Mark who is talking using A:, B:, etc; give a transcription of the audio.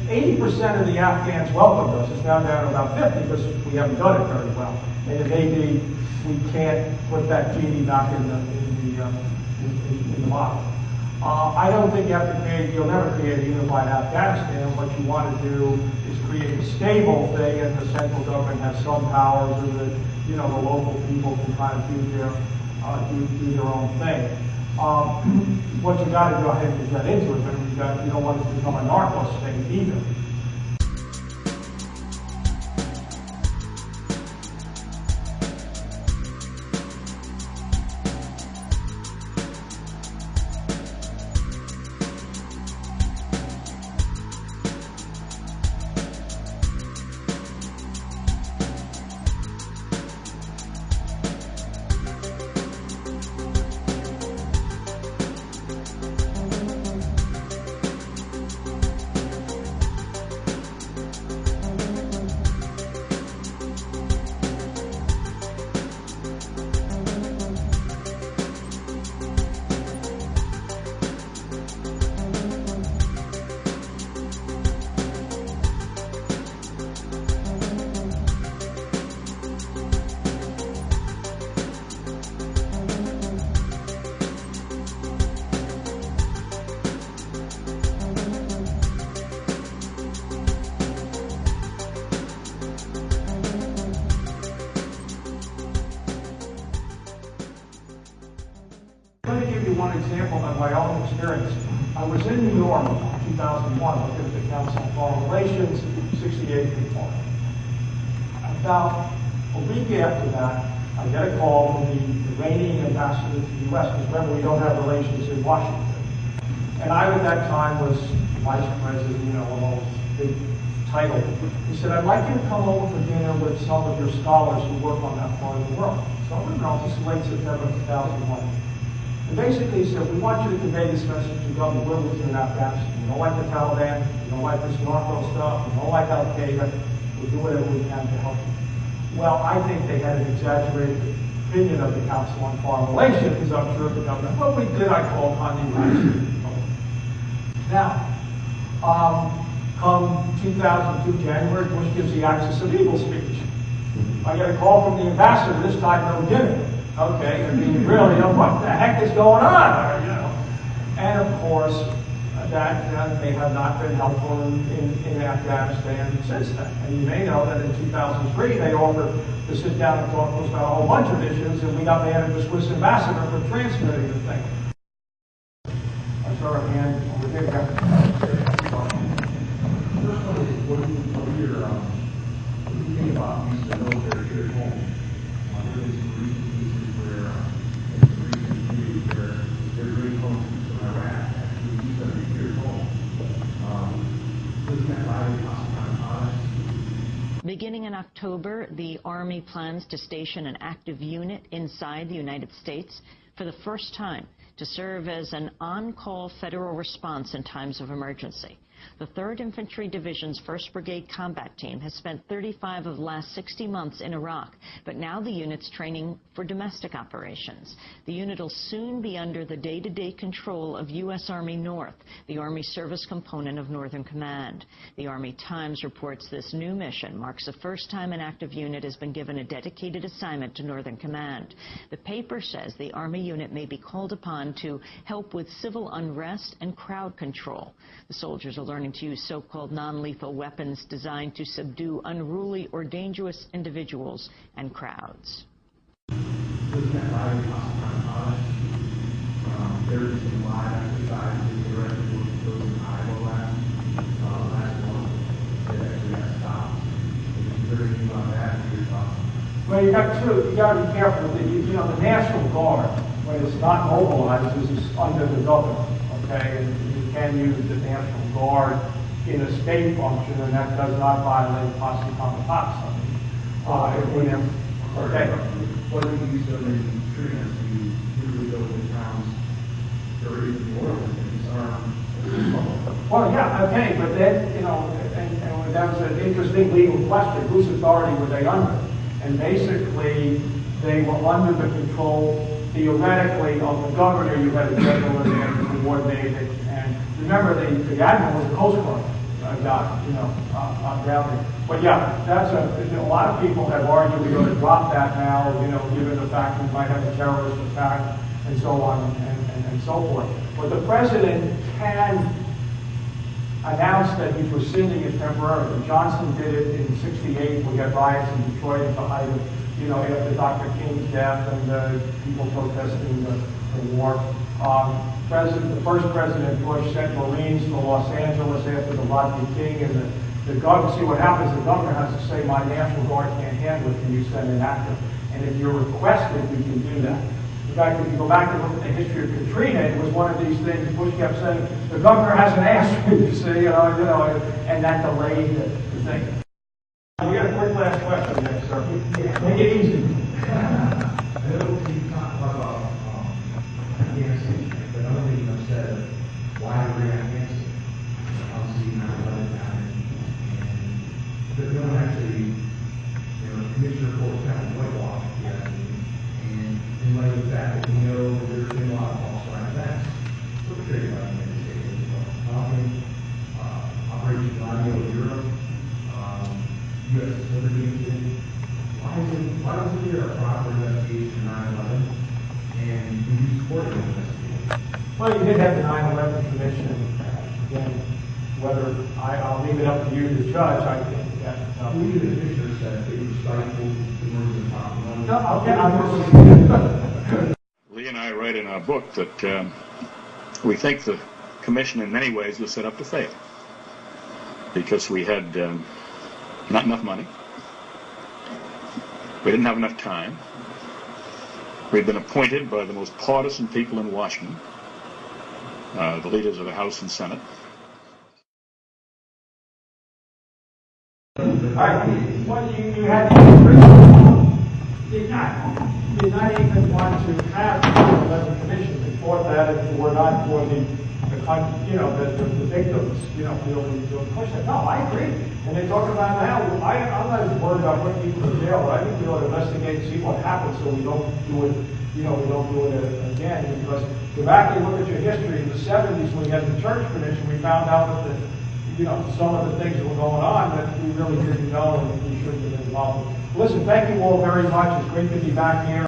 A: 80% of the Afghans welcomed us. It's now down to about 50 because we haven't done it very well. And it may be we can't put that genie back in the bottle. I don't think you have to create, you'll never create a unified Afghanistan. What you want to do is create a stable thing, and the central government has some powers, and the local people can kind of do their own thing. What you got to do, I hate to get into it, but you don't want it to become a narco state either. Let me give you one example of my own experience. I was in New York in 2001, looking at the Council on Foreign Relations, 68th report. About a week after that, I get a call from the Iranian ambassador to the U.S., because remember, we don't have relations in Washington. And I, at that time, was vice president, one of those big titles. He said, I'd like you to come over for dinner with some of your scholars who work on that part of the world. So I went around, this is late September 2001. And basically he said, we want you to convey this message to the government. We're with you in Afghanistan. We don't like the Taliban. We don't like this narco stuff. We don't like Al-Qaeda. We'll do whatever we can to help you. Well, I think they had an exaggerated opinion of the Council on Foreign Relations, because I'm sure the government, what we did, I called Condi Rice. Now, come 2002 January, Bush gives the Axis of Evil speech. I get a call from the ambassador, this time no dinner. Okay, I mean, really, what the heck is going on? And of course, that they have not been helpful in Afghanistan since then. And you may know that in 2003, they offered to sit down and talk to us about a whole bunch of issues, and we got mad at the Swiss ambassador for transmitting the thing. I saw a hand over there.
B: First one is, what do you think about use of the military here at home? There is some recent cases where they're doing home troops from Iraq actually use them here at home. Doesn't that lie in
C: Beginning in October, the Army plans to station an active unit inside the United States for the first time to serve as an on-call federal response in times of emergency. The 3rd Infantry Division's 1st Brigade Combat Team has spent 35 of the last 60 months in Iraq, but now the unit's training for domestic operations. The unit will soon be under the day-to-day control of U.S. Army North, the Army service component of Northern Command. The Army Times reports this new mission marks the first time an active unit has been given a dedicated assignment to Northern Command. The paper says the Army unit may be called upon to help with civil unrest and crowd control. The soldiers are learning to use so-called non-lethal weapons designed to subdue unruly or dangerous individuals and crowds.
B: Doesn't that lie in there is some live exercises in the rest of those in Iowa last month that actually got stopped. Is there anything about that in your thoughts?
A: Well, you got to be careful. The National Guard, when it's not mobilized, is under the governor. Okay, and you can use the National Guard in a state function, and that does not violate posse comitatus. Okay.
B: What do you use other experience? You usually go to towns or even more than these are.
A: Well, yeah, okay, but then, and that was an interesting legal question. Whose authority were they under? And basically, they were under the control, theoretically, of the governor. You had a general in there who coordinated. And remember, the admiral was the Coast Guard. got, down there. But yeah, that's a lot of people have argued we're going to drop that now, given the fact we might have a terrorist attack and so on and so forth. But the president can announce that he's rescinding it temporarily. Johnson did it in '68. We had riots in Detroit at the height of, after Dr. King's death and people protesting the war. The first President Bush sent Marines to Los Angeles after the Rodney King, and the governor, see what happens, the governor has to say, my National Guard can't handle it, can you send an active? And if you're requested, we can do that. In fact, if you go back and look at the history of Katrina, it was one of these things Bush kept saying, the governor hasn't asked me, you see, and that delayed the thing. We got a quick last question next, sir.
B: Yeah.
A: Make it easy.
B: I know you talked about Afghanistan, but I don't think you said why we're in Afghanistan. Obviously, 9/11 happened, but no one actually, the commission report kind of whitewashed the accident, and in light of the fact that we know there's been a lot of false flag attacks perpetrated by the United States, Operation Gladio in Europe, U.S. Liberty incident. Why wasn't there a proper investigation of 9/11? And do you support an investigation?
A: Well, you did have the 9/11 Commission. Again, whether I'll leave it up to you to judge. I think that.
B: We the commissioner said it was stifled the murders of Papa.
A: No, okay.
D: Lee and I write in our book that we think the commission in many ways was set up to fail because we had not enough money. We didn't have enough time. We'd been appointed by the most partisan people in Washington, the leaders of the House and Senate.
A: All right. Well, you had did not even want to have the 9/11 Commission. They thought that if it were not for the victims, really push it. No, I agree. And they talk about now. I'm not as worried about putting people in jail, but I think we ought to investigate and see what happens so we don't do it. We don't do it again. Because go back and look at your history in the '70s when we had the Church Commission, we found out that some of the things that were going on that we really didn't know and we shouldn't have been involved with. Listen, thank you all very much. It's great to be back here.